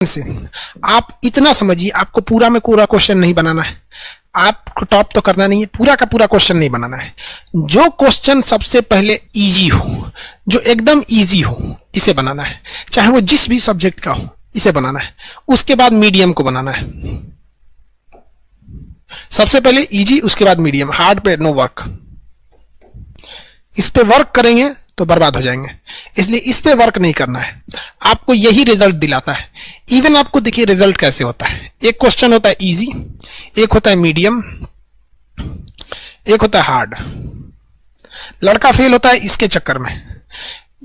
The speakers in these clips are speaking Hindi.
से आप इतना समझिए, आपको पूरा में पूरा क्वेश्चन नहीं बनाना है, आपको टॉप तो करना नहीं है, पूरा का पूरा क्वेश्चन नहीं बनाना है। जो क्वेश्चन सबसे पहले इजी हो, जो एकदम इजी हो, इसे बनाना है, चाहे वो जिस भी सब्जेक्ट का हो, इसे बनाना है। उसके बाद मीडियम को बनाना है। सबसे पहले इजी, उसके बाद मीडियम। हार्ड पे नो वर्क। इस पे वर्क करेंगे तो बर्बाद हो जाएंगे, इसलिए इस पे वर्क नहीं करना है। आपको यही रिजल्ट दिलाता है। इवन आपको देखिए रिजल्ट कैसे होता है। एक क्वेश्चन होता है इजी, एक होता है मीडियम, एक होता है हार्ड। लड़का फेल होता है इसके चक्कर में।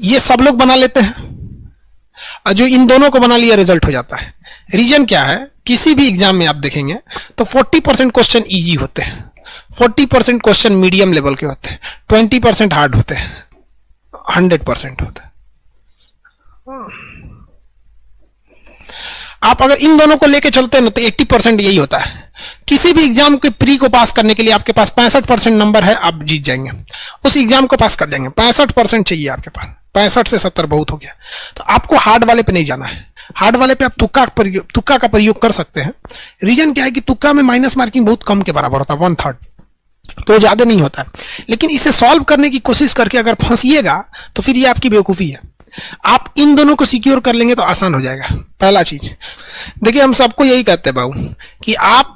ये सब लोग बना लेते हैं और जो इन दोनों को बना लिया रिजल्ट हो जाता है। रीजन क्या है, किसी भी एग्जाम में आप देखेंगे तो 40% क्वेश्चन इजी होते हैं, 40% क्वेश्चन मीडियम लेवल के होते हैं, 20% हार्ड होते हैं, 100% होता है। आप अगर इन दोनों को लेके चलते हैं ना तो 80% यही होता है। किसी भी एग्जाम के प्री को पास करने के लिए आपके पास 65% नंबर है, आप जीत जाएंगे, उस एग्जाम को पास कर जाएंगे। 65% चाहिए आपके पास, 65 से 70 बहुत हो गया। तो आपको हार्ड वाले पे नहीं जाना है। हार्ड वाले पे आप तुक्का का प्रयोग कर सकते हैं। रीजन क्या है कि तुक्का में माइनस मार्किंग बहुत कम के बराबर होता है, 1/3, तो ज्यादा नहीं होता है। लेकिन इसे सॉल्व करने की कोशिश करके अगर फंसिएगा तो फिर ये आपकी बेवकूफी है। आप इन दोनों को सिक्योर कर लेंगे तो आसान हो जाएगा। पहला चीज देखिए, हम सबको यही कहते हैं बाबू कि आप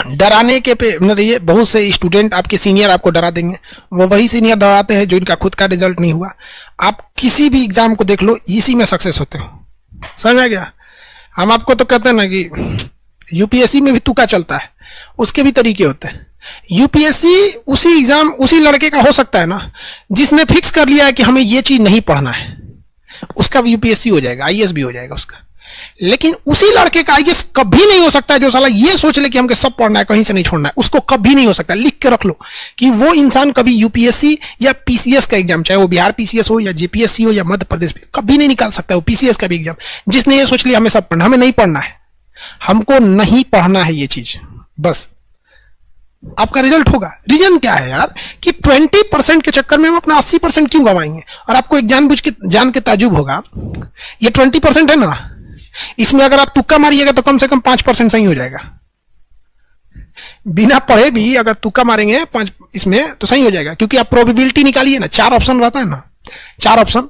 डराने के पे न रहिए। बहुत से स्टूडेंट आपके सीनियर आपको डरा देंगे, वो वही सीनियर डराते हैं जो इनका खुद का रिजल्ट नहीं हुआ। आप किसी भी एग्जाम को देख लो, इसी में सक्सेस होते हो। समझ आ गया? हम आपको तो कहते हैं ना कि यूपीएससी में भी तुक्का चलता है, उसके भी तरीके होते हैं। यूपीएससी उसी एग्जाम उसी लड़के का हो सकता है ना जिसने फिक्स कर लिया है कि हमें ये चीज नहीं पढ़ना है, उसका यूपीएससी हो जाएगा, आईएएस भी हो जाएगा उसका। लेकिन उसी लड़के का आईएएस कभी नहीं हो सकता है जो साला ये सोच ले कि हमको सब पढ़ना है, कहीं से नहीं छोड़ना है। उसको कभी नहीं हो सकता। लिख के रख लो कि वो इंसान कभी यूपीएससी या पीसीएस का एग्जाम, चाहे वो बिहार पीसीएस हो या जेपीएससी हो या मध्य प्रदेश, कभी नहीं निकाल सकता वो पीसीएस का भी एग्जाम, जिसने ये सोच लिया हमें सब पढ़ना। हमें नहीं पढ़ना है, हमको नहीं पढ़ना है ये चीज, बस आपका रिजल्ट होगा। रीजन क्या है यार कि 20% के चक्कर में हम अपना 80% क्यों गवाएंगे? और आपको एक जान के ताजुब होगा, ये 20% है ना, इसमें अगर आप तुक्का मारिएगा तो कम से कम 5% सही हो जाएगा। बिना पढ़े भी अगर तुक्का मारेंगे 5 इसमें तो सही हो जाएगा, क्योंकि आप प्रोबेबिलिटी निकालिए ना, 4 ऑप्शन रहता है ना, 4 ऑप्शन,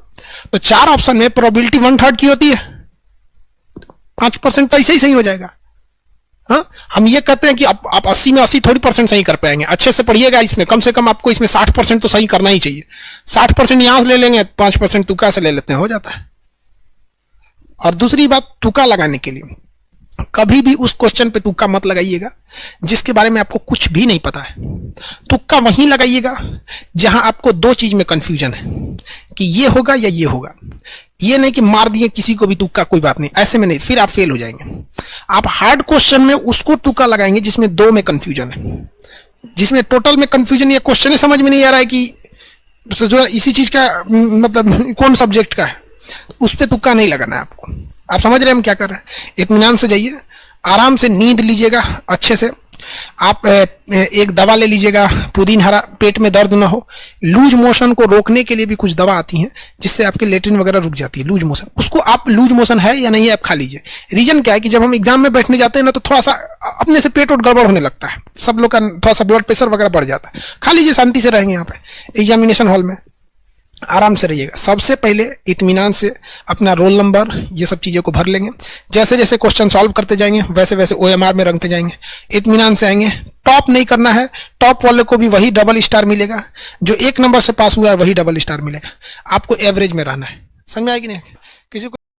तो 4 ऑप्शन में प्रोबेबिलिटी 1/3 की होती है, 5% तो ऐसे ही सही हो जाएगा। हाँ, हम ये कहते हैं कि आप 80 में 80 थोड़ी % सही कर पाएंगे। अच्छे से पढ़िएगा, इसमें कम से कम आपको इसमें 60% तो सही करना ही चाहिए। 60% यहां से ले लेंगे, 5% तुक्का से ले लेते हैं, हो जाता है। और दूसरी बात, तुक्का लगाने के लिए कभी भी उस क्वेश्चन पे तुक्का मत लगाइएगा जिसके बारे में आपको कुछ भी नहीं पता है। तुक्का वहीं लगाइएगा जहां आपको 2 चीज में कंफ्यूजन है कि ये होगा या ये होगा। ये नहीं कि मार दिए किसी को भी तुक्का, कोई बात नहीं, ऐसे में नहीं, फिर आप फेल हो जाएंगे। आप हार्ड क्वेश्चन में उसको तुक्का लगाएंगे जिसमें 2 में कंफ्यूजन है, जिसमें टोटल में कंफ्यूजन या क्वेश्चन समझ में नहीं आ रहा है कि जो इसी चीज का मतलब कौन सब्जेक्ट का है, उस पर तुक्का नहीं लगाना है आपको। आप समझ रहे हैं हम क्या कर रहे हैं? इत्मीनान से जाइए, आराम से नींद लीजिएगा अच्छे से। आप एक दवा ले लीजिएगा, पुदीन हरा, पेट में दर्द ना हो। लूज मोशन को रोकने के लिए भी कुछ दवा आती हैं जिससे आपके लेट्रिन वगैरह रुक जाती है, लूज मोशन। उसको आप लूज मोशन है या नहीं है आप खा लीजिए। रीजन क्या है कि जब हम एग्जाम में बैठने जाते हैं ना तो थोड़ा सा अपने से पेट और गड़बड़ होने लगता है, सब लोग का थोड़ा सा ब्लड प्रेशर वगैरह बढ़ जाता है। खा लीजिए, शांति से रहेंगे यहाँ पे एग्जामिनेशन हॉल में, आराम से रहिएगा। सबसे पहले इत्मीनान से अपना रोल नंबर ये सब चीज़ों को भर लेंगे। जैसे जैसे क्वेश्चन सॉल्व करते जाएंगे वैसे वैसे ओएमआर में रखते जाएंगे। इत्मीनान से आएंगे। टॉप नहीं करना है, टॉप वाले को भी वही डबल स्टार मिलेगा, जो 1 नंबर से पास हुआ है वही डबल स्टार मिलेगा। आपको एवरेज में रहना है। समझ में आएगी नहीं? किसी को